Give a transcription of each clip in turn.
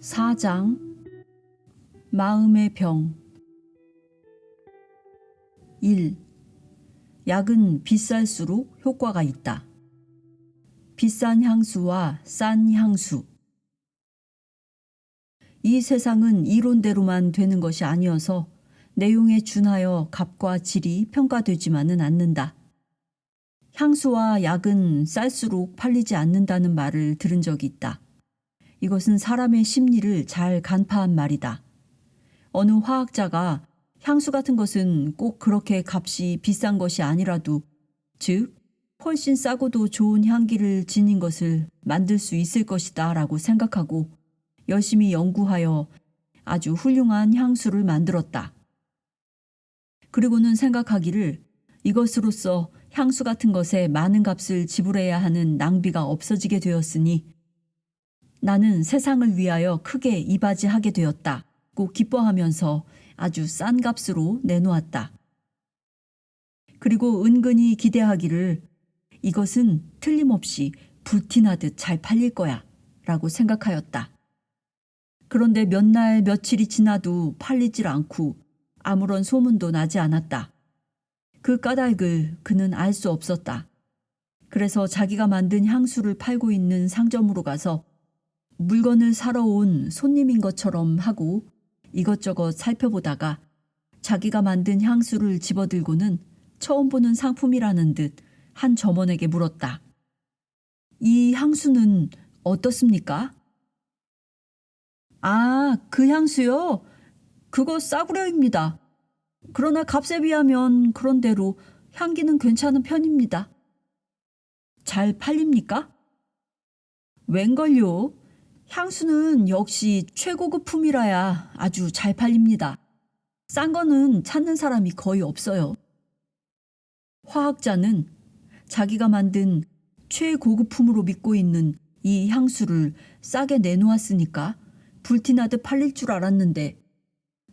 4장 마음의 병 1. 약은 비쌀수록 효과가 있다. 비싼 향수와 싼 향수. 이 세상은 이론대로만 되는 것이 아니어서 내용에 준하여 값과 질이 평가되지만은 않는다. 향수와 약은 쌀수록 팔리지 않는다는 말을 들은 적이 있다. 이것은 사람의 심리를 잘 간파한 말이다. 어느 화학자가 향수 같은 것은 꼭 그렇게 값이 비싼 것이 아니라도, 즉 훨씬 싸고도 좋은 향기를 지닌 것을 만들 수 있을 것이다 라고 생각하고 열심히 연구하여 아주 훌륭한 향수를 만들었다. 그리고는 생각하기를 이것으로써 향수 같은 것에 많은 값을 지불해야 하는 낭비가 없어지게 되었으니 나는 세상을 위하여 크게 이바지하게 되었다고 기뻐하면서 아주 싼 값으로 내놓았다. 그리고 은근히 기대하기를 이것은 틀림없이 불티나듯 잘 팔릴 거야 라고 생각하였다. 그런데 몇 날 며칠이 지나도 팔리질 않고 아무런 소문도 나지 않았다. 그 까닭을 그는 알 수 없었다. 그래서 자기가 만든 향수를 팔고 있는 상점으로 가서 물건을 사러 온 손님인 것처럼 하고 이것저것 살펴보다가 자기가 만든 향수를 집어들고는 처음 보는 상품이라는 듯 한 점원에게 물었다. 이 향수는 어떻습니까? 아, 그 향수요? 그거 싸구려입니다. 그러나 값에 비하면 그런대로 향기는 괜찮은 편입니다. 잘 팔립니까? 웬걸요? 향수는 역시 최고급품이라야 아주 잘 팔립니다. 싼 거는 찾는 사람이 거의 없어요. 화학자는 자기가 만든 최고급품으로 믿고 있는 이 향수를 싸게 내놓았으니까 불티나듯 팔릴 줄 알았는데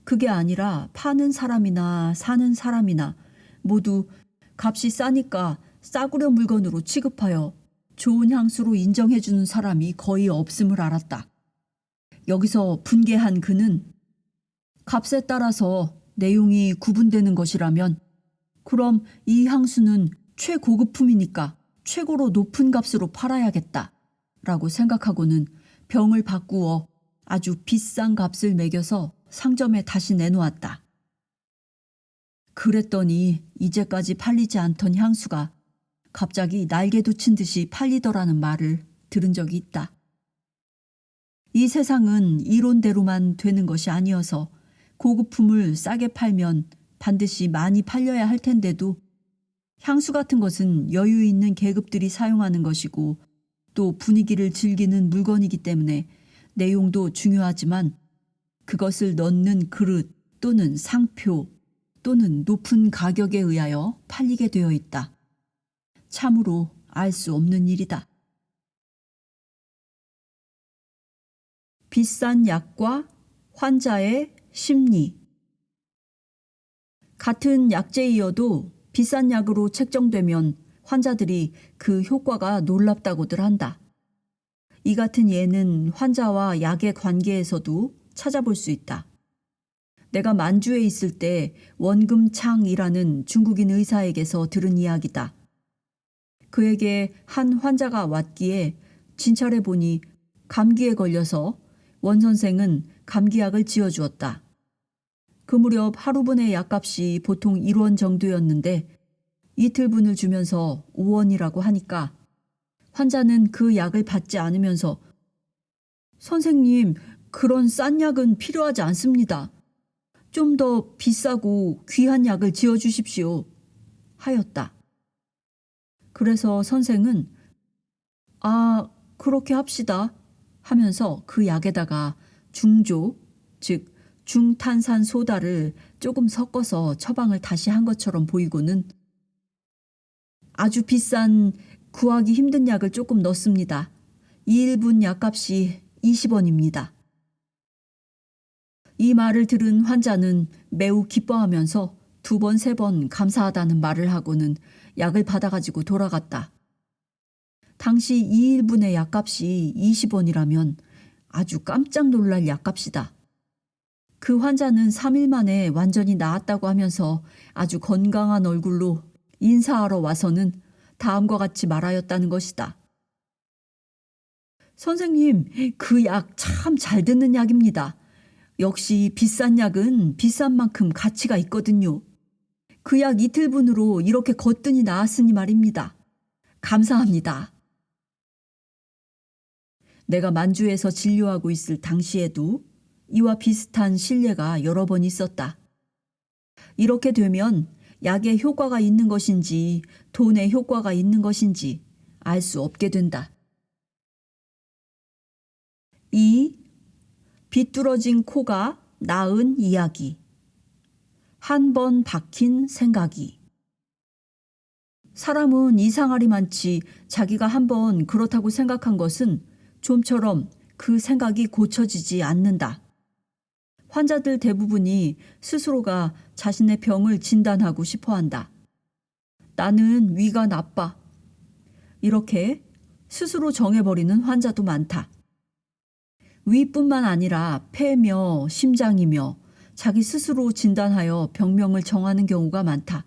그게 아니라 파는 사람이나 사는 사람이나 모두 값이 싸니까 싸구려 물건으로 취급하여 좋은 향수로 인정해주는 사람이 거의 없음을 알았다. 여기서 분개한 그는 값에 따라서 내용이 구분되는 것이라면 그럼 이 향수는 최고급품이니까 최고로 높은 값으로 팔아야겠다 라고 생각하고는 병을 바꾸어 아주 비싼 값을 매겨서 상점에 다시 내놓았다. 그랬더니 이제까지 팔리지 않던 향수가 갑자기 날개도 친 듯이 팔리더라는 말을 들은 적이 있다. 이 세상은 이론대로만 되는 것이 아니어서 고급품을 싸게 팔면 반드시 많이 팔려야 할 텐데도 향수 같은 것은 여유 있는 계급들이 사용하는 것이고 또 분위기를 즐기는 물건이기 때문에 내용도 중요하지만 그것을 넣는 그릇 또는 상표 또는 높은 가격에 의하여 팔리게 되어 있다. 참으로 알 수 없는 일이다. 비싼 약과 환자의 심리. 같은 약제이어도 비싼 약으로 책정되면 환자들이 그 효과가 놀랍다고들 한다. 이 같은 예는 환자와 약의 관계에서도 찾아볼 수 있다. 내가 만주에 있을 때 원금창이라는 중국인 의사에게서 들은 이야기다. 그에게 한 환자가 왔기에 진찰해 보니 감기에 걸려서 원 선생은 감기약을 지어주었다. 그 무렵 하루분의 약값이 보통 1원 정도였는데 이틀분을 주면서 5원이라고 하니까 환자는 그 약을 받지 않으면서 선생님, 그런 싼 약은 필요하지 않습니다. 좀 더 비싸고 귀한 약을 지어주십시오. 하였다. 그래서 선생은 아, 그렇게 합시다 하면서 그 약에다가 중조, 즉 중탄산소다를 조금 섞어서 처방을 다시 한 것처럼 보이고는 아주 비싼 구하기 힘든 약을 조금 넣습니다. 2인분 약값이 20원입니다. 이 말을 들은 환자는 매우 기뻐하면서 2번, 3번 감사하다는 말을 하고는 약을 받아가지고 돌아갔다. 당시 2인분의 약값이 20원이라면 아주 깜짝 놀랄 약값이다. 그 환자는 3일 만에 완전히 나았다고 하면서 아주 건강한 얼굴로 인사하러 와서는 다음과 같이 말하였다는 것이다. 선생님, 그 약 참 잘 듣는 약입니다. 역시 비싼 약은 비싼 만큼 가치가 있거든요. 그 약 이틀분으로 이렇게 거뜬히 나았으니 말입니다. 감사합니다. 내가 만주에서 진료하고 있을 당시에도 이와 비슷한 실례가 여러 번 있었다. 이렇게 되면 약에 효과가 있는 것인지 돈에 효과가 있는 것인지 알 수 없게 된다. 2. 비뚤어진 코가 나은 이야기. 한 번 박힌 생각이. 사람은 이상하리 많지 자기가 한번 그렇다고 생각한 것은 좀처럼 그 생각이 고쳐지지 않는다. 환자들 대부분이 스스로가 자신의 병을 진단하고 싶어 한다. 나는 위가 나빠. 이렇게 스스로 정해버리는 환자도 많다. 위뿐만 아니라 폐며 심장이며 자기 스스로 진단하여 병명을 정하는 경우가 많다.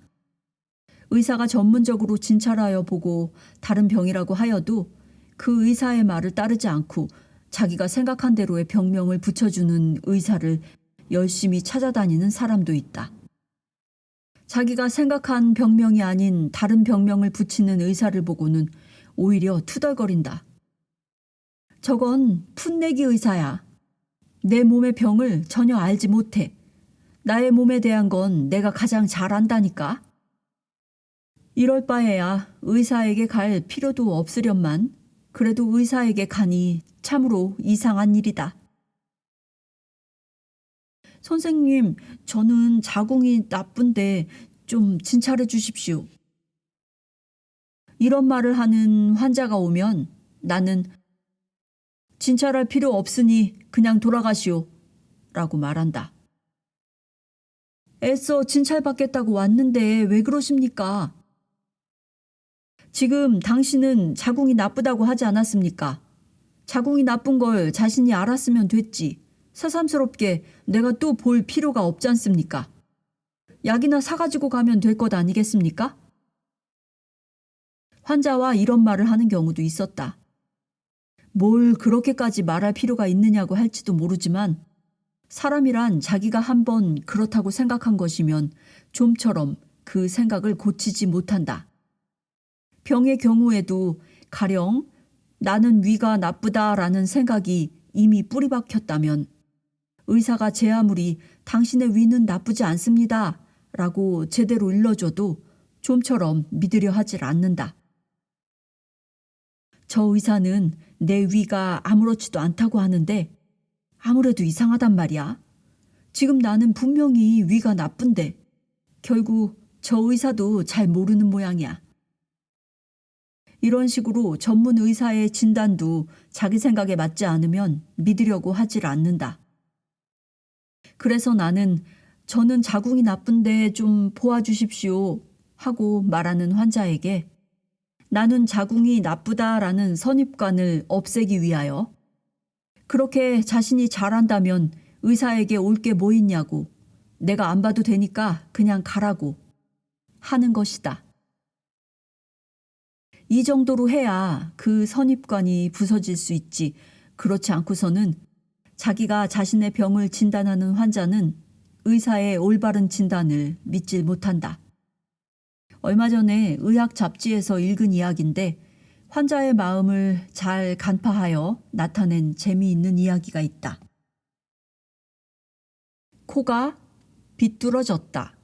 의사가 전문적으로 진찰하여 보고 다른 병이라고 하여도 그 의사의 말을 따르지 않고 자기가 생각한 대로의 병명을 붙여주는 의사를 열심히 찾아다니는 사람도 있다. 자기가 생각한 병명이 아닌 다른 병명을 붙이는 의사를 보고는 오히려 투덜거린다. 저건 풋내기 의사야. 내 몸의 병을 전혀 알지 못해. 나의 몸에 대한 건 내가 가장 잘 안다니까. 이럴 바에야 의사에게 갈 필요도 없으련만 그래도 의사에게 가니 참으로 이상한 일이다. 선생님, 저는 자궁이 나쁜데 좀 진찰해 주십시오. 이런 말을 하는 환자가 오면 나는 진찰할 필요 없으니 그냥 돌아가시오 라고 말한다. 애써 진찰받겠다고 왔는데 왜 그러십니까? 지금 당신은 자궁이 나쁘다고 하지 않았습니까? 자궁이 나쁜 걸 자신이 알았으면 됐지. 새삼스럽게 내가 또 볼 필요가 없지 않습니까? 약이나 사가지고 가면 될 것 아니겠습니까? 환자와 이런 말을 하는 경우도 있었다. 뭘 그렇게까지 말할 필요가 있느냐고 할지도 모르지만 사람이란 자기가 한번 그렇다고 생각한 것이면 좀처럼 그 생각을 고치지 못한다. 병의 경우에도 가령 나는 위가 나쁘다라는 생각이 이미 뿌리 박혔다면 의사가 제 아무리 당신의 위는 나쁘지 않습니다 라고 제대로 일러줘도 좀처럼 믿으려 하질 않는다. 저 의사는 내 위가 아무렇지도 않다고 하는데 아무래도 이상하단 말이야. 지금 나는 분명히 위가 나쁜데 결국 저 의사도 잘 모르는 모양이야. 이런 식으로 전문 의사의 진단도 자기 생각에 맞지 않으면 믿으려고 하질 않는다. 그래서 나는 저는 자궁이 나쁜데 좀 보아주십시오 하고 말하는 환자에게 나는 자궁이 나쁘다라는 선입관을 없애기 위하여 그렇게 자신이 잘한다면 의사에게 올 게 뭐 있냐고 내가 안 봐도 되니까 그냥 가라고 하는 것이다. 이 정도로 해야 그 선입관이 부서질 수 있지. 그렇지 않고서는 자기가 자신의 병을 진단하는 환자는 의사의 올바른 진단을 믿질 못한다. 얼마 전에 의학 잡지에서 읽은 이야기인데 환자의 마음을 잘 간파하여 나타낸 재미있는 이야기가 있다. 코가 비뚤어졌다.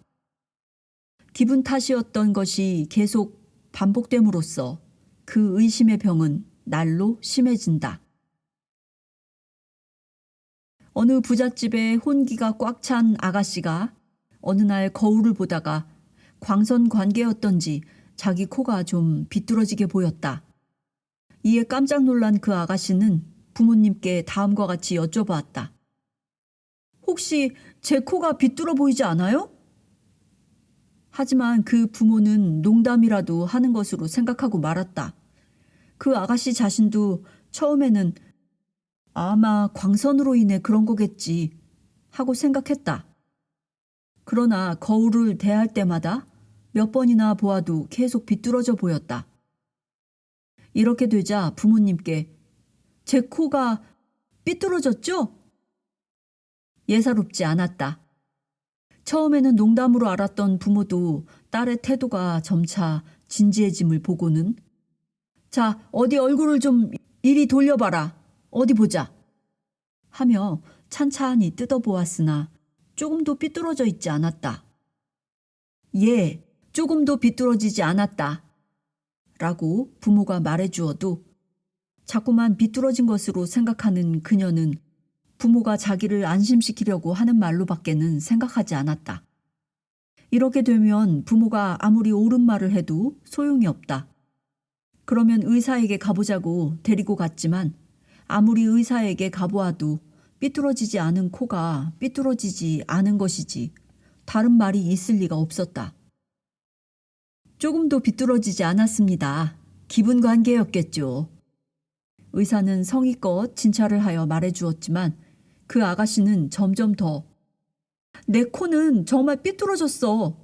기분 탓이었던 것이 계속 반복됨으로써 그 의심의 병은 날로 심해진다. 어느 부잣집에 혼기가 꽉 찬 아가씨가 어느 날 거울을 보다가 광선 관계였던지 자기 코가 좀 비뚤어지게 보였다. 이에 깜짝 놀란 그 아가씨는 부모님께 다음과 같이 여쭤보았다. 혹시 제 코가 비뚤어 보이지 않아요? 하지만 그 부모는 농담이라도 하는 것으로 생각하고 말았다. 그 아가씨 자신도 처음에는 아마 광선으로 인해 그런 거겠지 하고 생각했다. 그러나 거울을 대할 때마다 몇 번이나 보아도 계속 비뚤어져 보였다. 이렇게 되자 부모님께 제 코가 삐뚤어졌죠? 예사롭지 않았다. 처음에는 농담으로 알았던 부모도 딸의 태도가 점차 진지해짐을 보고는 자, 어디 얼굴을 좀 이리 돌려봐라. 어디 보자. 하며 찬찬히 뜯어보았으나 조금도 삐뚤어져 있지 않았다. 예, 조금도 비뚤어지지 않았다. 라고 부모가 말해주어도 자꾸만 비뚤어진 것으로 생각하는 그녀는 부모가 자기를 안심시키려고 하는 말로밖에는 생각하지 않았다. 이렇게 되면 부모가 아무리 옳은 말을 해도 소용이 없다. 그러면 의사에게 가보자고 데리고 갔지만 아무리 의사에게 가보아도 삐뚤어지지 않은 코가 삐뚤어지지 않은 것이지 다른 말이 있을 리가 없었다. 조금도 비뚤어지지 않았습니다. 기분 관계였겠죠. 의사는 성의껏 진찰을 하여 말해주었지만 그 아가씨는 점점 더 내 코는 정말 삐뚤어졌어.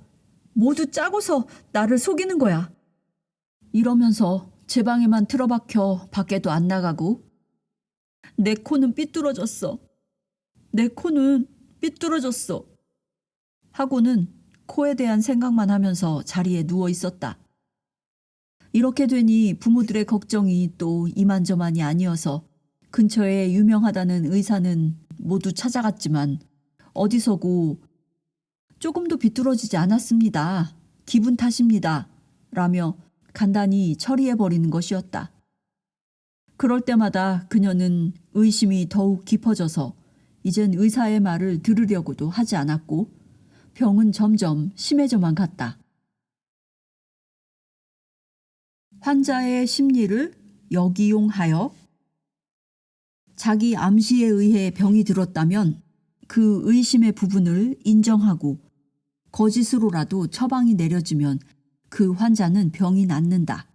모두 짜고서 나를 속이는 거야. 이러면서 제 방에만 틀어박혀 밖에도 안 나가고 내 코는 삐뚤어졌어. 내 코는 삐뚤어졌어. 하고는 코에 대한 생각만 하면서 자리에 누워 있었다. 이렇게 되니 부모들의 걱정이 또 이만저만이 아니어서 근처에 유명하다는 의사는 모두 찾아갔지만 어디서고 조금도 비뚤어지지 않았습니다. 기분 탓입니다. 라며 간단히 처리해버리는 것이었다. 그럴 때마다 그녀는 의심이 더욱 깊어져서 이젠 의사의 말을 들으려고도 하지 않았고 병은 점점 심해져만 갔다. 환자의 심리를 역이용하여 자기 암시에 의해 병이 들었다면 그 의심의 부분을 인정하고 거짓으로라도 처방이 내려지면 그 환자는 병이 낫는다.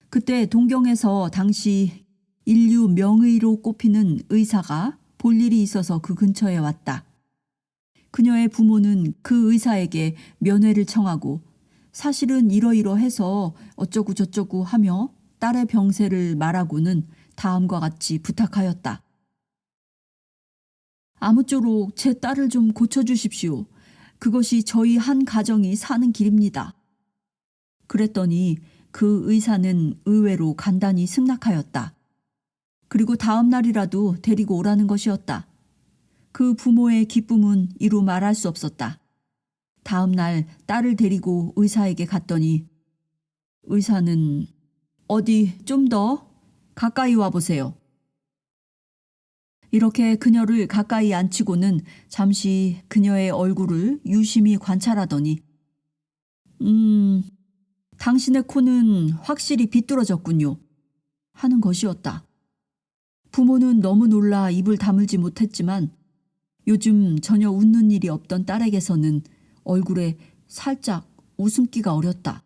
그때 동경에서 당시 인류 명의로 꼽히는 의사가 볼 일이 있어서 그 근처에 왔다. 그녀의 부모는 그 의사에게 면회를 청하고 사실은 이러이러해서 어쩌고 저쩌고 하며 딸의 병세를 말하고는 다음과 같이 부탁하였다. 아무쪼록 제 딸을 좀 고쳐주십시오. 그것이 저희 한 가정이 사는 길입니다. 그랬더니 그 의사는 의외로 간단히 승낙하였다. 그리고 다음 날이라도 데리고 오라는 것이었다. 그 부모의 기쁨은 이루 말할 수 없었다. 다음 날 딸을 데리고 의사에게 갔더니 의사는 어디 좀 더 가까이 와보세요. 이렇게 그녀를 가까이 앉히고는 잠시 그녀의 얼굴을 유심히 관찰하더니 당신의 코는 확실히 비뚤어졌군요. 하는 것이었다. 부모는 너무 놀라 입을 다물지 못했지만 요즘 전혀 웃는 일이 없던 딸에게서는 얼굴에 살짝 웃음기가 어렸다.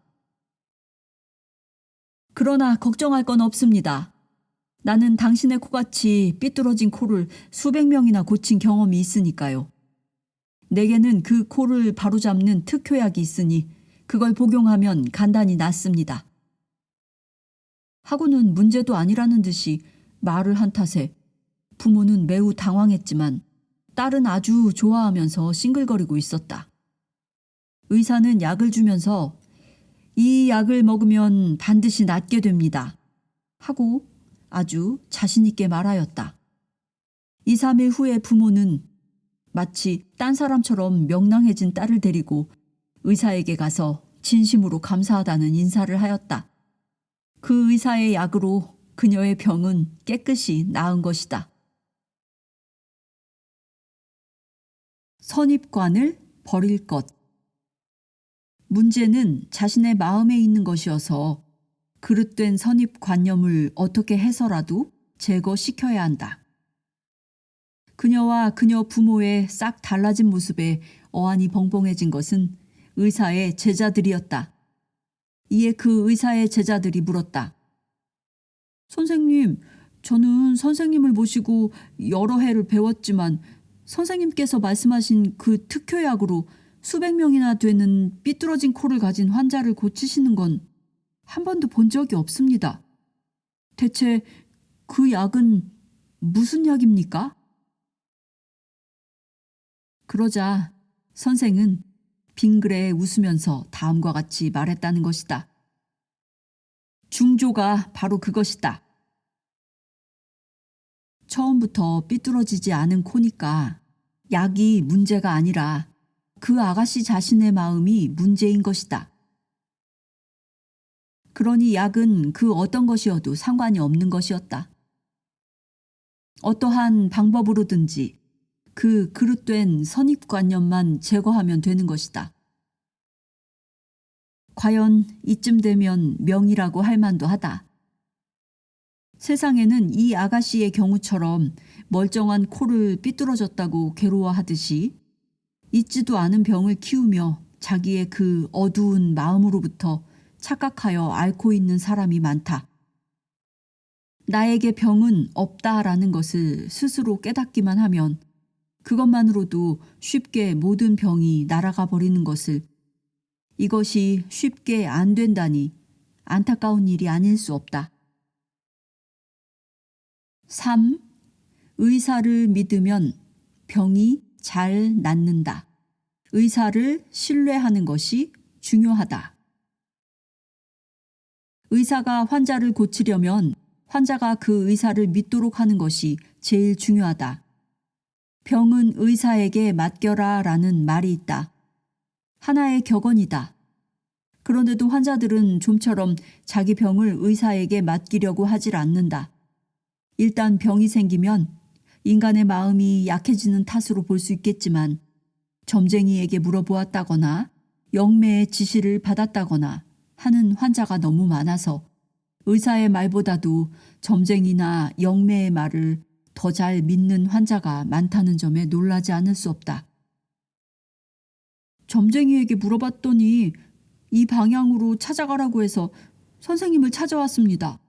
그러나 걱정할 건 없습니다. 나는 당신의 코같이 삐뚤어진 코를 수백 명이나 고친 경험이 있으니까요. 내게는 그 코를 바로잡는 특효약이 있으니 그걸 복용하면 간단히 낫습니다. 하고는 문제도 아니라는 듯이 말을 한 탓에 부모는 매우 당황했지만 딸은 아주 좋아하면서 싱글거리고 있었다. 의사는 약을 주면서 이 약을 먹으면 반드시 낫게 됩니다. 하고 아주 자신있게 말하였다. 2, 3일 후에 부모는 마치 딴 사람처럼 명랑해진 딸을 데리고 의사에게 가서 진심으로 감사하다는 인사를 하였다. 그 의사의 약으로 그녀의 병은 깨끗이 나은 것이다. 선입관을 버릴 것. 문제는 자신의 마음에 있는 것이어서 그릇된 선입관념을 어떻게 해서라도 제거시켜야 한다. 그녀와 그녀 부모의 싹 달라진 모습에 어안이 벙벙해진 것은 의사의 제자들이었다. 이에 그 의사의 제자들이 물었다. 선생님, 저는 선생님을 모시고 여러 해를 배웠지만 선생님께서 말씀하신 그 특효약으로 수백 명이나 되는 삐뚤어진 코를 가진 환자를 고치시는 건 한 번도 본 적이 없습니다. 대체 그 약은 무슨 약입니까? 그러자 선생은 빙그레 웃으면서 다음과 같이 말했다는 것이다. 중조가 바로 그것이다. 처음부터 삐뚤어지지 않은 코니까 약이 문제가 아니라 그 아가씨 자신의 마음이 문제인 것이다. 그러니 약은 그 어떤 것이어도 상관이 없는 것이었다. 어떠한 방법으로든지 그 그릇된 선입관념만 제거하면 되는 것이다. 과연 이쯤 되면 명이라고 할 만도 하다. 세상에는 이 아가씨의 경우처럼 멀쩡한 코를 삐뚤어졌다고 괴로워하듯이 있지도 않은 병을 키우며 자기의 그 어두운 마음으로부터 착각하여 앓고 있는 사람이 많다. 나에게 병은 없다라는 것을 스스로 깨닫기만 하면 그것만으로도 쉽게 모든 병이 날아가 버리는 것을, 이것이 쉽게 안 된다니 안타까운 일이 아닐 수 없다. 3. 의사를 믿으면 병이 잘 낫는다. 의사를 신뢰하는 것이 중요하다. 의사가 환자를 고치려면 환자가 그 의사를 믿도록 하는 것이 제일 중요하다. 병은 의사에게 맡겨라 라는 말이 있다. 하나의 격언이다. 그런데도 환자들은 좀처럼 자기 병을 의사에게 맡기려고 하질 않는다. 일단 병이 생기면 인간의 마음이 약해지는 탓으로 볼 수 있겠지만 점쟁이에게 물어보았다거나 영매의 지시를 받았다거나 하는 환자가 너무 많아서 의사의 말보다도 점쟁이나 영매의 말을 더 잘 믿는 환자가 많다는 점에 놀라지 않을 수 없다. 점쟁이에게 물어봤더니 이 방향으로 찾아가라고 해서 선생님을 찾아왔습니다.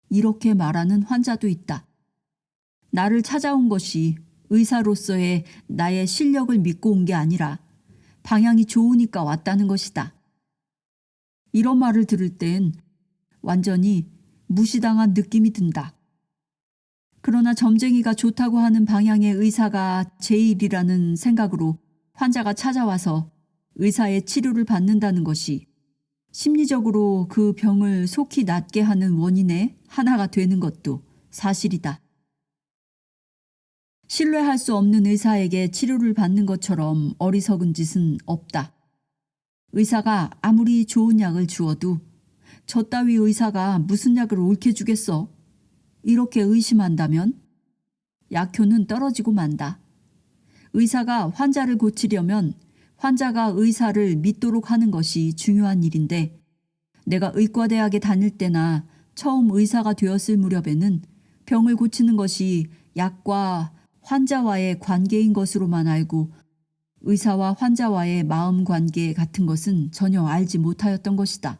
이렇게 말하는 환자도 있다. 나를 찾아온 것이 의사로서의 나의 실력을 믿고 온 게 아니라 방향이 좋으니까 왔다는 것이다. 이런 말을 들을 땐 완전히 무시당한 느낌이 든다. 그러나 점쟁이가 좋다고 하는 방향의 의사가 제일이라는 생각으로 환자가 찾아와서 의사의 치료를 받는다는 것이 심리적으로 그 병을 속히 낫게 하는 원인의 하나가 되는 것도 사실이다. 신뢰할 수 없는 의사에게 치료를 받는 것처럼 어리석은 짓은 없다. 의사가 아무리 좋은 약을 주어도 저 따위 의사가 무슨 약을 옳게 주겠어? 이렇게 의심한다면 약효는 떨어지고 만다. 의사가 환자를 고치려면 환자가 의사를 믿도록 하는 것이 중요한 일인데 내가 의과대학에 다닐 때나 처음 의사가 되었을 무렵에는 병을 고치는 것이 약과 환자와의 관계인 것으로만 알고 의사와 환자와의 마음 관계 같은 것은 전혀 알지 못하였던 것이다.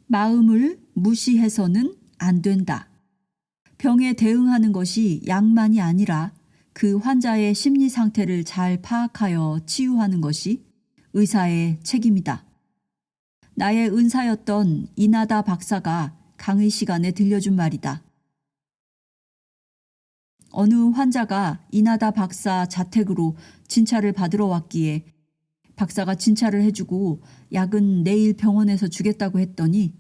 마음을 무시해서는 안 된다. 병에 대응하는 것이 약만이 아니라 그 환자의 심리 상태를 잘 파악하여 치유하는 것이 의사의 책임이다. 나의 은사였던 이나다 박사가 강의 시간에 들려준 말이다. 어느 환자가 이나다 박사 자택으로 진찰을 받으러 왔기에 박사가 진찰을 해주고 약은 내일 병원에서 주겠다고 했더니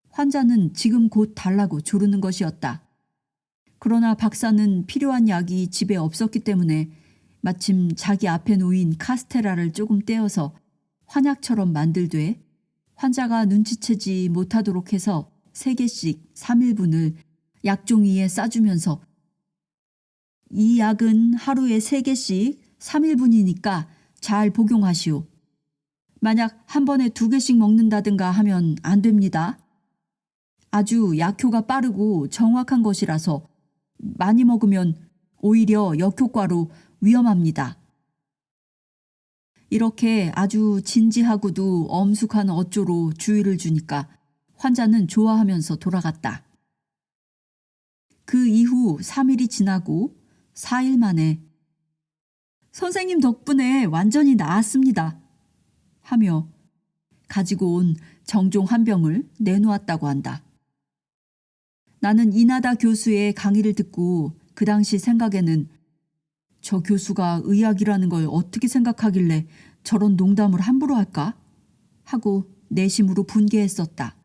환자는 지금 곧 달라고 조르는 것이었다. 그러나 박사는 필요한 약이 집에 없었기 때문에 마침 자기 앞에 놓인 카스테라를 조금 떼어서 환약처럼 만들되 환자가 눈치채지 못하도록 해서 3개씩 3일분을 약종이에 싸주면서 이 약은 하루에 3개씩 3일분이니까 잘 복용하시오. 만약 한 번에 2개씩 먹는다든가 하면 안 됩니다. 아주 약효가 빠르고 정확한 것이라서 많이 먹으면 오히려 역효과로 위험합니다. 이렇게 아주 진지하고도 엄숙한 어조로 주의를 주니까 환자는 좋아하면서 돌아갔다. 그 이후 3일이 지나고 4일 만에 선생님 덕분에 완전히 나았습니다 하며 가지고 온 정종 한 병을 내놓았다고 한다. 나는 이나다 교수의 강의를 듣고 그 당시 생각에는 저 교수가 의학이라는 걸 어떻게 생각하길래 저런 농담을 함부로 할까? 하고 내심으로 분개했었다.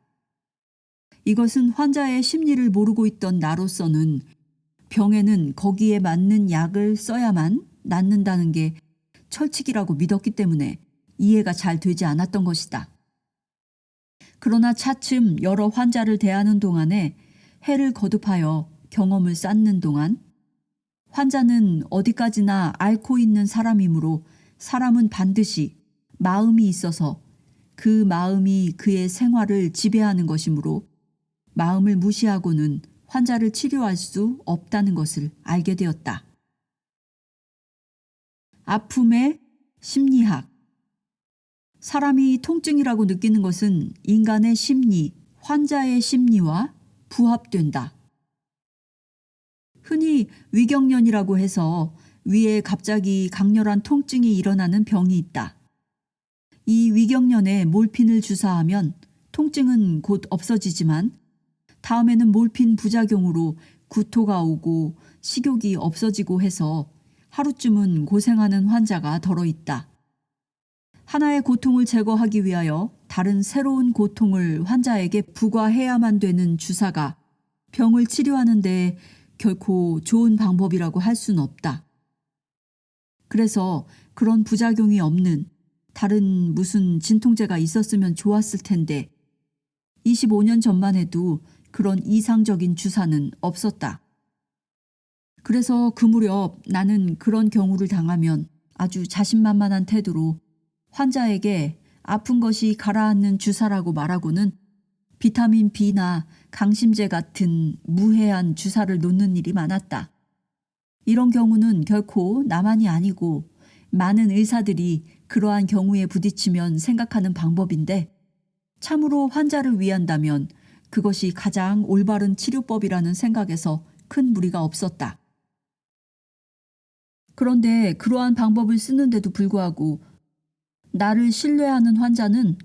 이것은 환자의 심리를 모르고 있던 나로서는 병에는 거기에 맞는 약을 써야만 낫는다는 게 철칙이라고 믿었기 때문에 이해가 잘 되지 않았던 것이다. 그러나 차츰 여러 환자를 대하는 동안에 해를 거듭하여 경험을 쌓는 동안 환자는 어디까지나 앓고 있는 사람이므로 사람은 반드시 마음이 있어서 그 마음이 그의 생활을 지배하는 것이므로 마음을 무시하고는 환자를 치료할 수 없다는 것을 알게 되었다. 아픔의 심리학. 사람이 통증이라고 느끼는 것은 인간의 심리, 환자의 심리와 부합된다. 흔히 위경련이라고 해서 위에 갑자기 강렬한 통증이 일어나는 병이 있다. 이 위경련에 몰핀을 주사하면 통증은 곧 없어지지만 다음에는 몰핀 부작용으로 구토가 오고 식욕이 없어지고 해서 하루쯤은 고생하는 환자가 덜어 있다. 하나의 고통을 제거하기 위하여 다른 새로운 고통을 환자에게 부과해야만 되는 주사가 병을 치료하는 데 결코 좋은 방법이라고 할 수는 없다. 그래서 그런 부작용이 없는 다른 무슨 진통제가 있었으면 좋았을 텐데 25년 전만 해도 그런 이상적인 주사는 없었다. 그래서 그 무렵 나는 그런 경우를 당하면 아주 자신만만한 태도로 환자에게 아픈 것이 가라앉는 주사라고 말하고는 비타민 B나 강심제 같은 무해한 주사를 놓는 일이 많았다. 이런 경우는 결코 나만이 아니고 많은 의사들이 그러한 경우에 부딪히면 생각하는 방법인데 참으로 환자를 위한다면 그것이 가장 올바른 치료법이라는 생각에서 큰 무리가 없었다. 그런데 그러한 방법을 쓰는데도 불구하고 나를 신뢰하는 환자는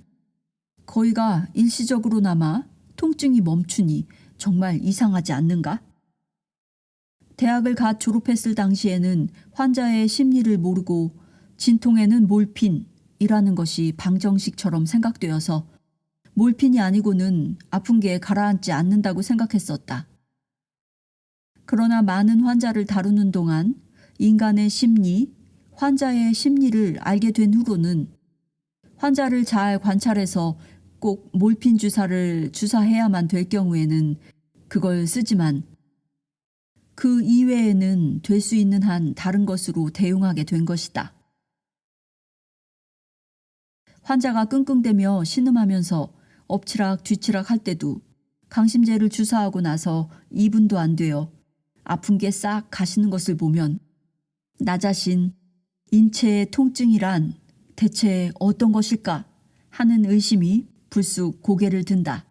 거의가 일시적으로나마 통증이 멈추니 정말 이상하지 않는가? 대학을 갓 졸업했을 당시에는 환자의 심리를 모르고 진통에는 몰핀이라는 것이 방정식처럼 생각되어서 몰핀이 아니고는 아픈 게 가라앉지 않는다고 생각했었다. 그러나 많은 환자를 다루는 동안 인간의 심리, 환자의 심리를 알게 된 후로는 환자를 잘 관찰해서 꼭 몰핀 주사를 주사해야만 될 경우에는 그걸 쓰지만 그 이외에는 될 수 있는 한 다른 것으로 대용하게 된 것이다. 환자가 끙끙대며 신음하면서 엎치락 뒤치락 할 때도 강심제를 주사하고 나서 2분도 안 되어 아픈 게 싹 가시는 것을 보면 나 자신 인체의 통증이란 대체 어떤 것일까 하는 의심이 불쑥 고개를 든다.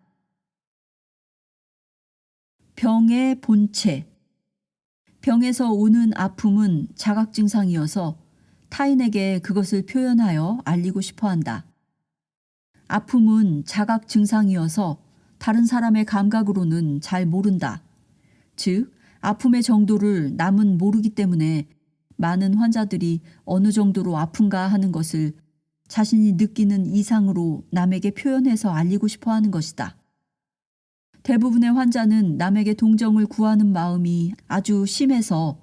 병의 본체. 병에서 오는 아픔은 자각 증상이어서 타인에게 그것을 표현하여 알리고 싶어 한다. 아픔은 자각 증상이어서 다른 사람의 감각으로는 잘 모른다. 즉, 아픔의 정도를 남은 모르기 때문에 많은 환자들이 어느 정도로 아픈가 하는 것을 자신이 느끼는 이상으로 남에게 표현해서 알리고 싶어 하는 것이다. 대부분의 환자는 남에게 동정을 구하는 마음이 아주 심해서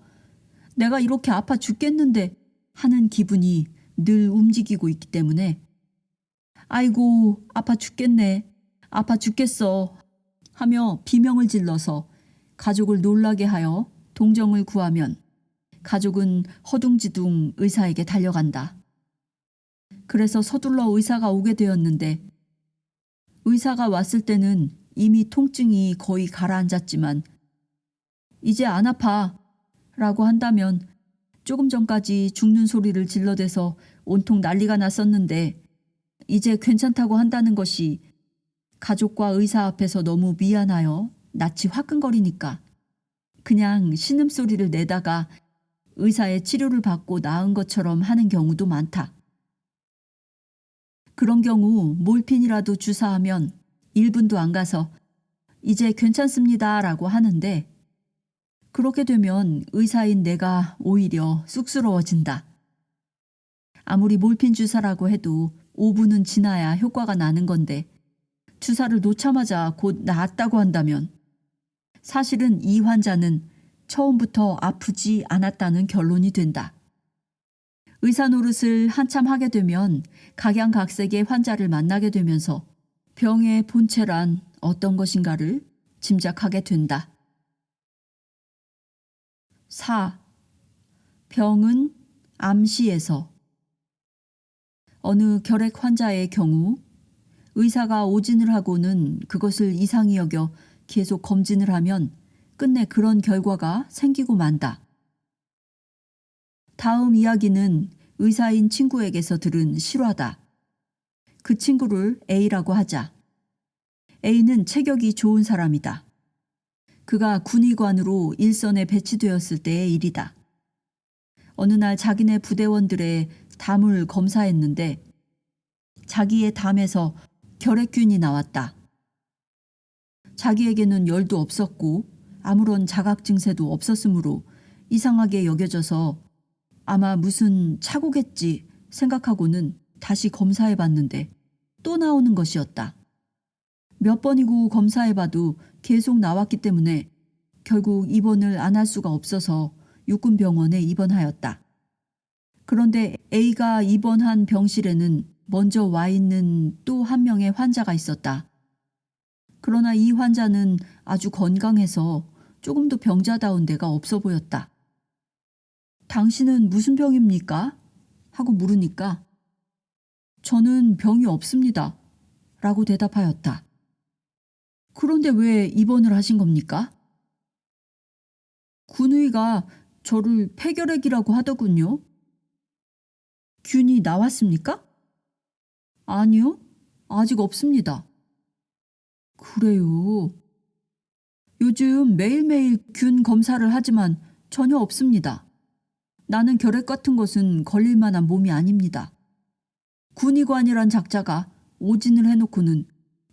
내가 이렇게 아파 죽겠는데 하는 기분이 늘 움직이고 있기 때문에 아이고 아파 죽겠네, 아파 죽겠어 하며 비명을 질러서 가족을 놀라게 하여 동정을 구하면 가족은 허둥지둥 의사에게 달려간다. 그래서 서둘러 의사가 오게 되었는데 의사가 왔을 때는 이미 통증이 거의 가라앉았지만 이제 안 아파 라고 한다면 조금 전까지 죽는 소리를 질러대서 온통 난리가 났었는데 이제 괜찮다고 한다는 것이 가족과 의사 앞에서 너무 미안하여 낯이 화끈거리니까 그냥 신음소리를 내다가 의사의 치료를 받고 나은 것처럼 하는 경우도 많다. 그런 경우 몰핀이라도 주사하면 1분도 안 가서 이제 괜찮습니다 라고 하는데 그렇게 되면 의사인 내가 오히려 쑥스러워진다. 아무리 몰핀 주사라고 해도 5분은 지나야 효과가 나는 건데 주사를 놓자마자 곧 나았다고 한다면 사실은 이 환자는 처음부터 아프지 않았다는 결론이 된다. 의사 노릇을 한참 하게 되면 각양각색의 환자를 만나게 되면서 병의 본체란 어떤 것인가를 짐작하게 된다. 4. 병은 암시에서 어느 결핵 환자의 경우 의사가 오진을 하고는 그것을 이상히 여겨 계속 검진을 하면 끝내 그런 결과가 생기고 만다. 다음 이야기는 의사인 친구에게서 들은 실화다. 그 친구를 A라고 하자. A는 체격이 좋은 사람이다. 그가 군의관으로 일선에 배치되었을 때의 일이다. 어느 날 자기네 부대원들의 담을 검사했는데 자기의 담에서 결핵균이 나왔다. 자기에게는 열도 없었고 아무런 자각 증세도 없었으므로 이상하게 여겨져서 아마 무슨 착오겠지 생각하고는 다시 검사해봤는데 또 나오는 것이었다. 몇 번이고 검사해봐도 계속 나왔기 때문에 결국 입원을 안 할 수가 없어서 육군병원에 입원하였다. 그런데 A가 입원한 병실에는 먼저 와 있는 또 한 명의 환자가 있었다. 그러나 이 환자는 아주 건강해서 조금도 병자다운 데가 없어 보였다. 당신은 무슨 병입니까? 하고 물으니까 저는 병이 없습니다. 라고 대답하였다. 그런데 왜 입원을 하신 겁니까? 군의가 저를 폐결핵이라고 하더군요. 균이 나왔습니까? 아니요, 아직 없습니다. 그래요. 요즘 매일매일 균 검사를 하지만 전혀 없습니다. 나는 결핵 같은 것은 걸릴 만한 몸이 아닙니다. 군의관이란 작자가 오진을 해놓고는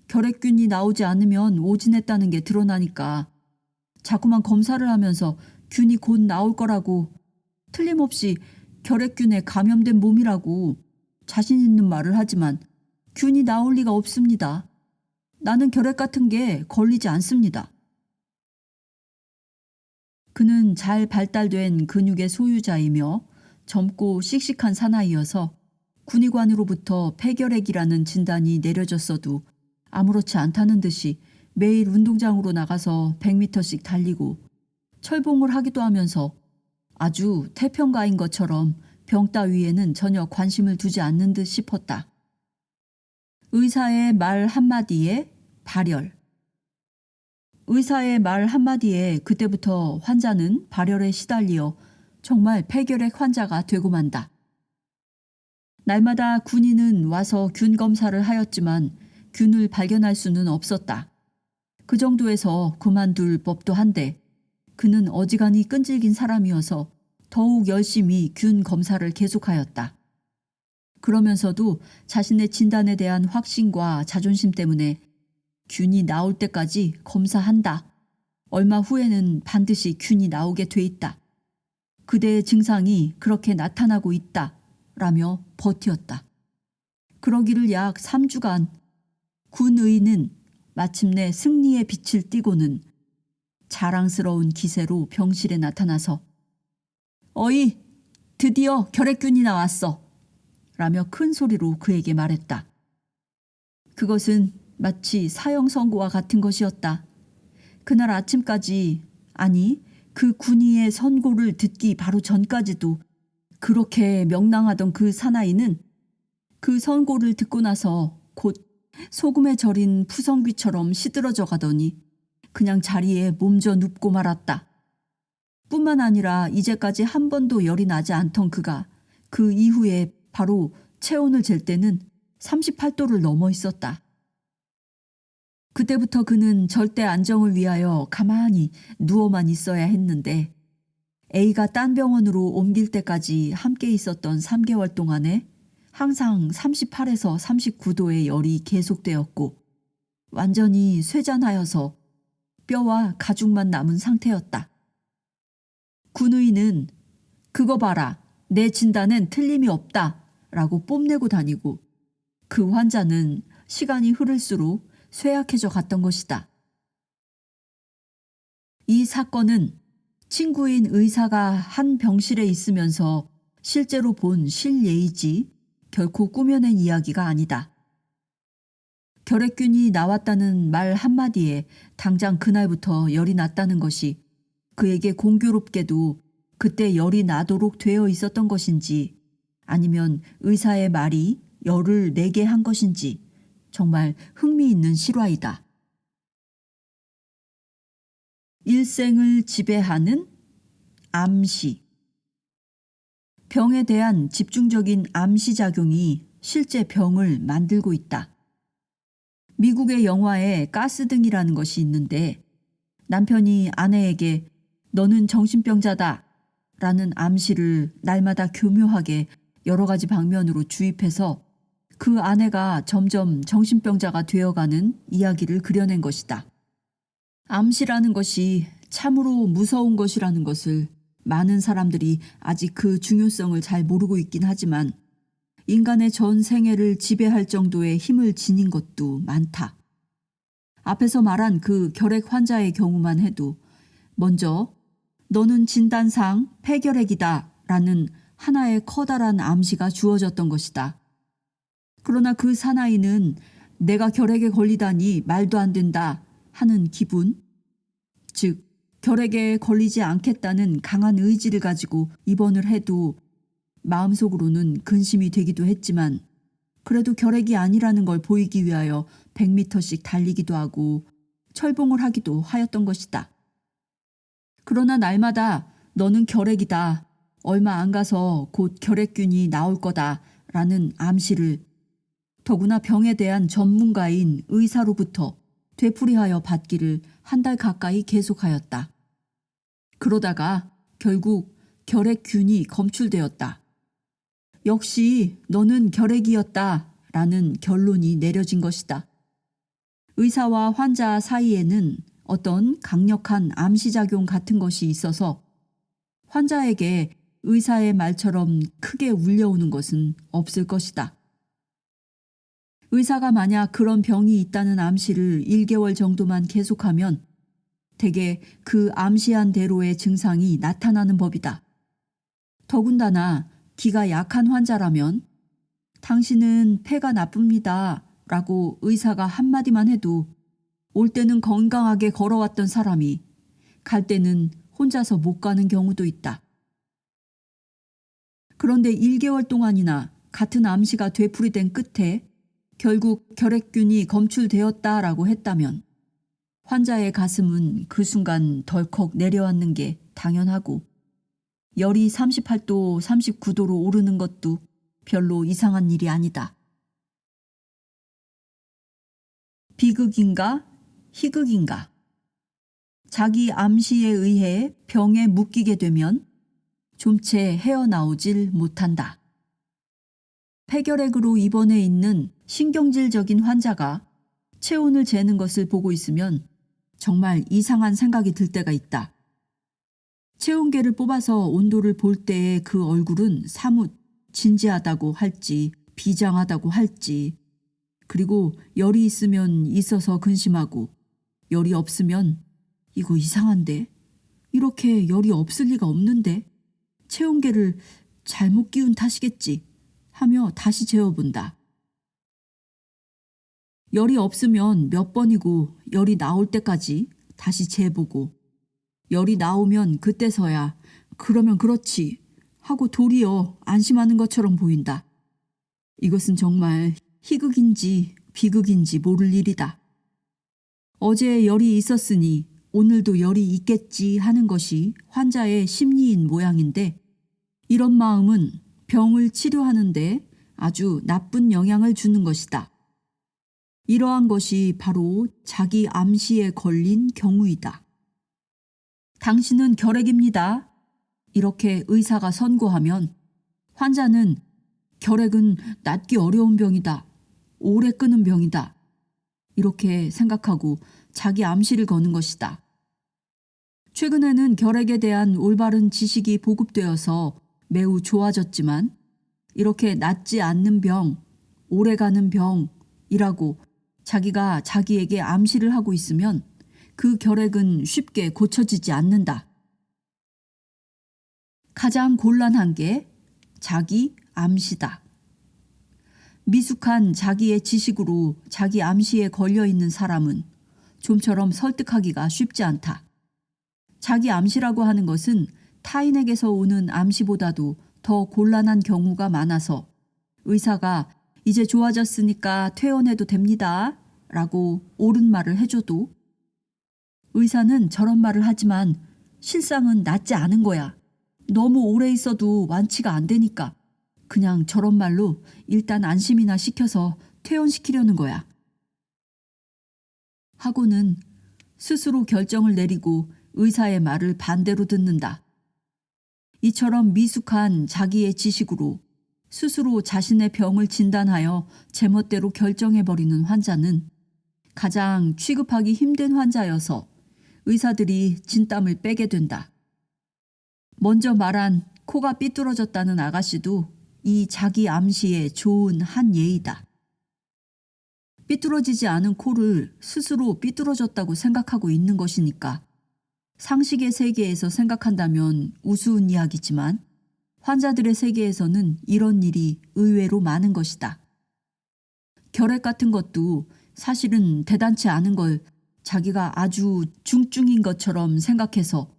결핵균이 나오지 않으면 오진했다는 게 드러나니까 자꾸만 검사를 하면서 균이 곧 나올 거라고 틀림없이 결핵균에 감염된 몸이라고 자신 있는 말을 하지만 균이 나올 리가 없습니다. 나는 결핵 같은 게 걸리지 않습니다. 그는 잘 발달된 근육의 소유자이며 젊고 씩씩한 사나이여서 군의관으로부터 폐결핵이라는 진단이 내려졌어도 아무렇지 않다는 듯이 매일 운동장으로 나가서 100m씩 달리고 철봉을 하기도 하면서 아주 태평가인 것처럼 병 따위에는 전혀 관심을 두지 않는 듯 싶었다. 의사의 말 한마디에 발열. 의사의 말 한마디에 그때부터 환자는 발열에 시달리어 정말 폐결핵 환자가 되고 만다. 날마다 군인은 와서 균 검사를 하였지만 균을 발견할 수는 없었다. 그 정도에서 그만둘 법도 한데 그는 어지간히 끈질긴 사람이어서 더욱 열심히 균 검사를 계속하였다. 그러면서도 자신의 진단에 대한 확신과 자존심 때문에 균이 나올 때까지 검사한다. 얼마 후에는 반드시 균이 나오게 돼 있다. 그대의 증상이 그렇게 나타나고 있다. 라며 버티었다. 그러기를 약 3주간 군의는 마침내 승리의 빛을 띠고는 자랑스러운 기세로 병실에 나타나서 어이, 드디어 결핵균이 나왔어. 라며 큰 소리로 그에게 말했다. 그것은 마치 사형 선고와 같은 것이었다. 그날 아침까지, 아니 그 군의의 선고를 듣기 바로 전까지도 그렇게 명랑하던 그 사나이는 그 선고를 듣고 나서 곧 소금에 절인 푸성귀처럼 시들어져 가더니 그냥 자리에 몸져 눕고 말았다. 뿐만 아니라 이제까지 한 번도 열이 나지 않던 그가 그 이후에 바로 체온을 잴 때는 38도를 넘어 있었다. 그때부터 그는 절대 안정을 위하여 가만히 누워만 있어야 했는데 A가 딴 병원으로 옮길 때까지 함께 있었던 3개월 동안에 항상 38에서 39도의 열이 계속되었고 완전히 쇠잔하여서 뼈와 가죽만 남은 상태였다. 군의는 그거 봐라, 내 진단엔 틀림이 없다 라고 뽐내고 다니고 그 환자는 시간이 흐를수록 쇠약해져 갔던 것이다. 이 사건은 친구인 의사가 한 병실에 있으면서 실제로 본 실예이지 결코 꾸며낸 이야기가 아니다. 결핵균이 나왔다는 말 한마디에 당장 그날부터 열이 났다는 것이 그에게 공교롭게도 그때 열이 나도록 되어 있었던 것인지 아니면 의사의 말이 열을 내게 한 것인지 정말 흥미있는 실화이다. 일생을 지배하는 암시. 병에 대한 집중적인 암시작용이 실제 병을 만들고 있다. 미국의 영화에 가스등이라는 것이 있는데 남편이 아내에게 너는 정신병자다 라는 암시를 날마다 교묘하게 여러 가지 방면으로 주입해서 그 아내가 점점 정신병자가 되어가는 이야기를 그려낸 것이다. 암시라는 것이 참으로 무서운 것이라는 것을 많은 사람들이 아직 그 중요성을 잘 모르고 있긴 하지만 인간의 전 생애를 지배할 정도의 힘을 지닌 것도 많다. 앞에서 말한 그 결핵 환자의 경우만 해도 먼저 너는 진단상 폐결핵이다 라는 하나의 커다란 암시가 주어졌던 것이다. 그러나 그 사나이는 내가 결핵에 걸리다니 말도 안 된다 하는 기분, 즉 결핵에 걸리지 않겠다는 강한 의지를 가지고 입원을 해도 마음속으로는 근심이 되기도 했지만 그래도 결핵이 아니라는 걸 보이기 위하여 100m씩 달리기도 하고 철봉을 하기도 하였던 것이다. 그러나 날마다 너는 결핵이다, 얼마 안 가서 곧 결핵균이 나올 거다 라는 암시를 더구나 병에 대한 전문가인 의사로부터 되풀이하여 받기를 한 달 가까이 계속하였다. 그러다가 결국 결핵균이 검출되었다. 역시 너는 결핵이었다 라는 결론이 내려진 것이다. 의사와 환자 사이에는 어떤 강력한 암시작용 같은 것이 있어서 환자에게 의사의 말처럼 크게 울려오는 것은 없을 것이다. 의사가 만약 그런 병이 있다는 암시를 1개월 정도만 계속하면 대개 그 암시한 대로의 증상이 나타나는 법이다. 더군다나 기가 약한 환자라면 당신은 폐가 나쁩니다 라고 의사가 한마디만 해도 올 때는 건강하게 걸어왔던 사람이 갈 때는 혼자서 못 가는 경우도 있다. 그런데 1개월 동안이나 같은 암시가 되풀이된 끝에 결국 결핵균이 검출되었다라고 했다면 환자의 가슴은 그 순간 덜컥 내려앉는 게 당연하고 열이 38도, 39도로 오르는 것도 별로 이상한 일이 아니다. 비극인가? 희극인가? 자기 암시에 의해 병에 묶이게 되면 좀채 헤어나오질 못한다. 폐결핵으로 입원해 있는 신경질적인 환자가 체온을 재는 것을 보고 있으면 정말 이상한 생각이 들 때가 있다. 체온계를 뽑아서 온도를 볼 때의 그 얼굴은 사뭇 진지하다고 할지 비장하다고 할지 그리고 열이 있으면 있어서 근심하고 열이 없으면 이거 이상한데? 이렇게 열이 없을 리가 없는데? 체온계를 잘못 끼운 탓이겠지 하며 다시 재어본다. 열이 없으면 몇 번이고 열이 나올 때까지 다시 재보고 열이 나오면 그때서야 그러면 그렇지 하고 도리어 안심하는 것처럼 보인다. 이것은 정말 희극인지 비극인지 모를 일이다. 어제 열이 있었으니 오늘도 열이 있겠지 하는 것이 환자의 심리인 모양인데 이런 마음은 병을 치료하는데 아주 나쁜 영향을 주는 것이다. 이러한 것이 바로 자기 암시에 걸린 경우이다. 당신은 결핵입니다. 이렇게 의사가 선고하면 환자는 결핵은 낫기 어려운 병이다. 오래 끄는 병이다. 이렇게 생각하고 자기 암시를 거는 것이다. 최근에는 결핵에 대한 올바른 지식이 보급되어서 매우 좋아졌지만 이렇게 낫지 않는 병, 오래가는 병이라고 자기가 자기에게 암시를 하고 있으면 그 결핵은 쉽게 고쳐지지 않는다. 가장 곤란한 게 자기 암시다. 미숙한 자기의 지식으로 자기 암시에 걸려있는 사람은 좀처럼 설득하기가 쉽지 않다. 자기 암시라고 하는 것은 타인에게서 오는 암시보다도 더 곤란한 경우가 많아서 의사가 이제 좋아졌으니까 퇴원해도 됩니다. 라고 옳은 말을 해줘도 의사는 저런 말을 하지만 실상은 낫지 않은 거야. 너무 오래 있어도 완치가 안 되니까 그냥 저런 말로 일단 안심이나 시켜서 퇴원시키려는 거야. 하고는 스스로 결정을 내리고 의사의 말을 반대로 듣는다. 이처럼 미숙한 자기의 지식으로 스스로 자신의 병을 진단하여 제멋대로 결정해버리는 환자는 가장 취급하기 힘든 환자여서 의사들이 진땀을 빼게 된다. 먼저 말한 코가 삐뚤어졌다는 아가씨도 이 자기 암시의 좋은 한 예이다. 삐뚤어지지 않은 코를 스스로 삐뚤어졌다고 생각하고 있는 것이니까 상식의 세계에서 생각한다면 우스운 이야기지만 환자들의 세계에서는 이런 일이 의외로 많은 것이다. 결핵 같은 것도 사실은 대단치 않은 걸 자기가 아주 중증인 것처럼 생각해서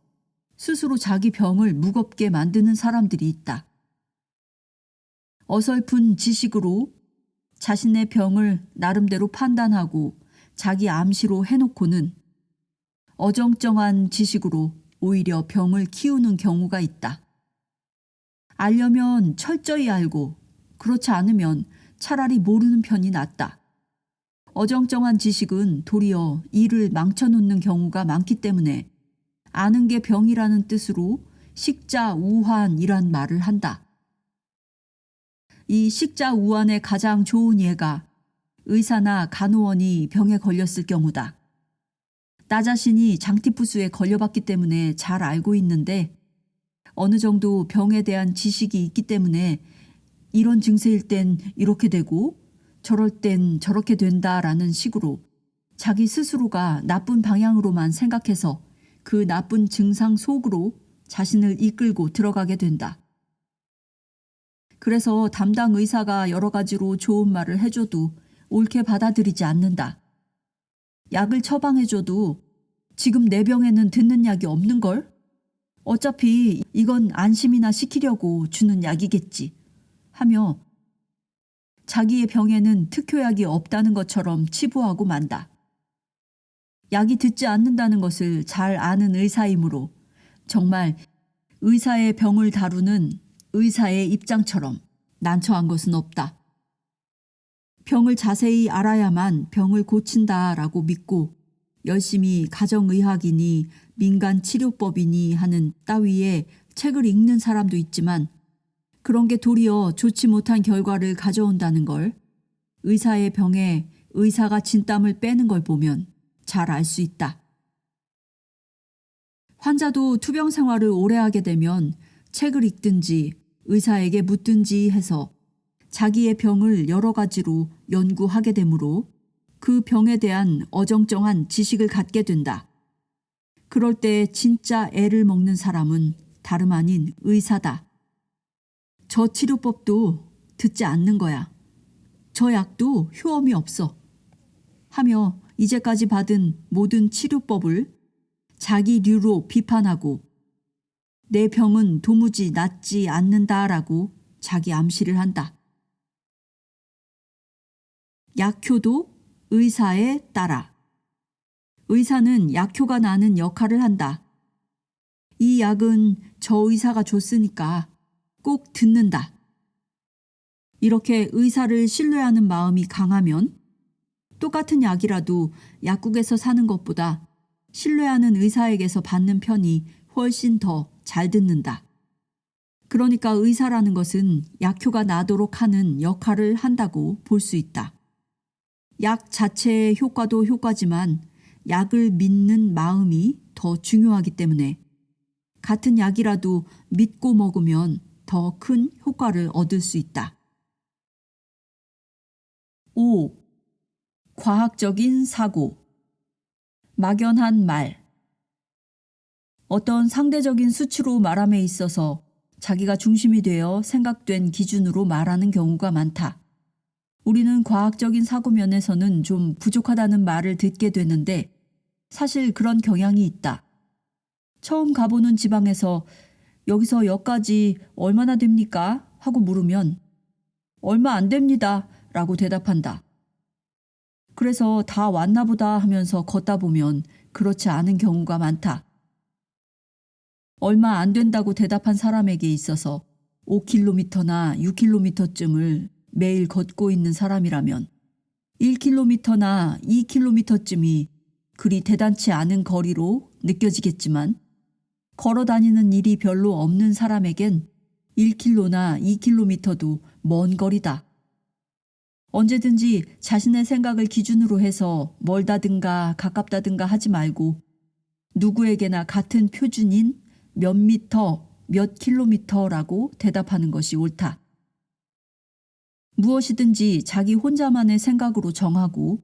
스스로 자기 병을 무겁게 만드는 사람들이 있다. 어설픈 지식으로 자신의 병을 나름대로 판단하고 자기 암시로 해놓고는 어정쩡한 지식으로 오히려 병을 키우는 경우가 있다. 알려면 철저히 알고 그렇지 않으면 차라리 모르는 편이 낫다. 어정쩡한 지식은 도리어 일을 망쳐놓는 경우가 많기 때문에 아는 게 병이라는 뜻으로 식자우환이란 말을 한다. 이 식자우환의 가장 좋은 예가 의사나 간호원이 병에 걸렸을 경우다. 나 자신이 장티푸스에 걸려봤기 때문에 잘 알고 있는데 어느 정도 병에 대한 지식이 있기 때문에 이런 증세일 땐 이렇게 되고 저럴 땐 저렇게 된다라는 식으로 자기 스스로가 나쁜 방향으로만 생각해서 그 나쁜 증상 속으로 자신을 이끌고 들어가게 된다. 그래서 담당 의사가 여러 가지로 좋은 말을 해줘도 옳게 받아들이지 않는다. 약을 처방해줘도 지금 내 병에는 듣는 약이 없는걸? 어차피 이건 안심이나 시키려고 주는 약이겠지 하며 자기의 병에는 특효약이 없다는 것처럼 치부하고 만다. 약이 듣지 않는다는 것을 잘 아는 의사이므로 정말 의사의 병을 다루는 의사의 입장처럼 난처한 것은 없다. 병을 자세히 알아야만 병을 고친다라고 믿고 열심히 가정의학이니 민간치료법이니 하는 따위의 책을 읽는 사람도 있지만 그런 게 도리어 좋지 못한 결과를 가져온다는 걸 의사의 병에 의사가 진땀을 빼는 걸 보면 잘 알 수 있다. 환자도 투병 생활을 오래 하게 되면 책을 읽든지 의사에게 묻든지 해서 자기의 병을 여러 가지로 연구하게 되므로 그 병에 대한 어정쩡한 지식을 갖게 된다. 그럴 때 진짜 애를 먹는 사람은 다름 아닌 의사다. 저 치료법도 듣지 않는 거야. 저 약도 효험이 없어. 하며 이제까지 받은 모든 치료법을 자기류로 비판하고 내 병은 도무지 낫지 않는다라고 자기 암시를 한다. 약효도 의사에 따라. 의사는 약효가 나는 역할을 한다. 이 약은 저 의사가 줬으니까 꼭 듣는다. 이렇게 의사를 신뢰하는 마음이 강하면 똑같은 약이라도 약국에서 사는 것보다 신뢰하는 의사에게서 받는 편이 훨씬 더 잘 듣는다. 그러니까 의사라는 것은 약효가 나도록 하는 역할을 한다고 볼 수 있다. 약 자체의 효과도 효과지만 약을 믿는 마음이 더 중요하기 때문에 같은 약이라도 믿고 먹으면 더 큰 효과를 얻을 수 있다. 5. 과학적인 사고. 막연한 말. 어떤 상대적인 수치로 말함에 있어서 자기가 중심이 되어 생각된 기준으로 말하는 경우가 많다. 우리는 과학적인 사고 면에서는 좀 부족하다는 말을 듣게 되는데 사실 그런 경향이 있다. 처음 가보는 지방에서 여기서 역까지 얼마나 됩니까? 하고 물으면 얼마 안 됩니다 라고 대답한다. 그래서 다 왔나 보다 하면서 걷다 보면 그렇지 않은 경우가 많다. 얼마 안 된다고 대답한 사람에게 있어서 5km나 6km쯤을 매일 걷고 있는 사람이라면 1km나 2km쯤이 그리 대단치 않은 거리로 느껴지겠지만 걸어 다니는 일이 별로 없는 사람에겐 1km나 2km도 먼 거리다. 언제든지 자신의 생각을 기준으로 해서 멀다든가 가깝다든가 하지 말고 누구에게나 같은 표준인 몇 미터, 몇 킬로미터라고 대답하는 것이 옳다. 무엇이든지 자기 혼자만의 생각으로 정하고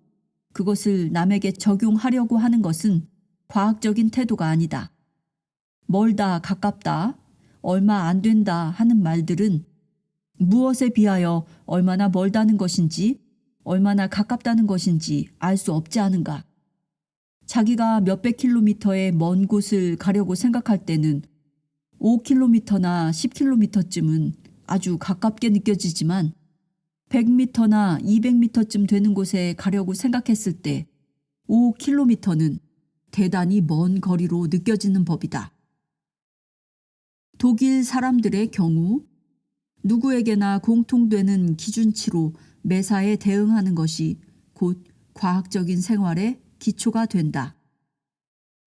그것을 남에게 적용하려고 하는 것은 과학적인 태도가 아니다. 멀다, 가깝다, 얼마 안 된다 하는 말들은 무엇에 비하여 얼마나 멀다는 것인지 얼마나 가깝다는 것인지 알 수 없지 않은가. 자기가 몇백 킬로미터의 먼 곳을 가려고 생각할 때는 5km나 10km쯤은 아주 가깝게 느껴지지만 100m나 200m쯤 되는 곳에 가려고 생각했을 때 5km는 대단히 먼 거리로 느껴지는 법이다. 독일 사람들의 경우 누구에게나 공통되는 기준치로 매사에 대응하는 것이 곧 과학적인 생활의 기초가 된다.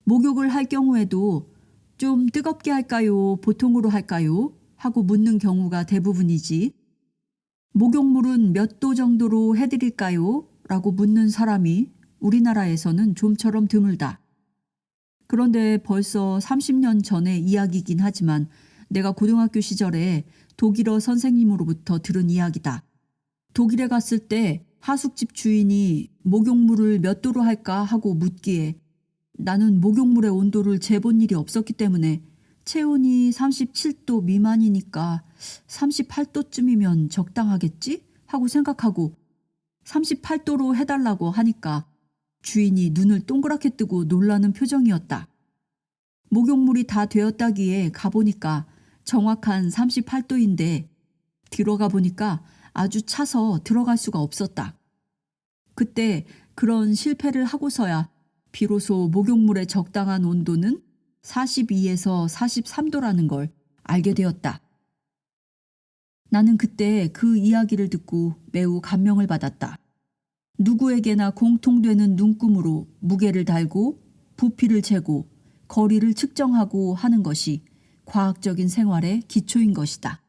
목욕을 할 경우에도 좀 뜨겁게 할까요? 보통으로 할까요? 하고 묻는 경우가 대부분이지. 목욕물은 몇 도 정도로 해드릴까요? 라고 묻는 사람이 우리나라에서는 좀처럼 드물다. 그런데 벌써 30년 전의 이야기이긴 하지만 내가 고등학교 시절에 독일어 선생님으로부터 들은 이야기다. 독일에 갔을 때 하숙집 주인이 목욕물을 몇 도로 할까 하고 묻기에 나는 목욕물의 온도를 재본 일이 없었기 때문에 체온이 37도 미만이니까 38도쯤이면 적당하겠지? 하고 생각하고 38도로 해달라고 하니까 주인이 눈을 동그랗게 뜨고 놀라는 표정이었다. 목욕물이 다 되었다기에 가보니까 정확한 38도인데 들어가 보니까 아주 차서 들어갈 수가 없었다. 그때 그런 실패를 하고서야 비로소 목욕물의 적당한 온도는 42에서 43도라는 걸 알게 되었다. 나는 그때 그 이야기를 듣고 매우 감명을 받았다. 누구에게나 공통되는 눈금으로 무게를 달고 부피를 재고 거리를 측정하고 하는 것이 과학적인 생활의 기초인 것이다.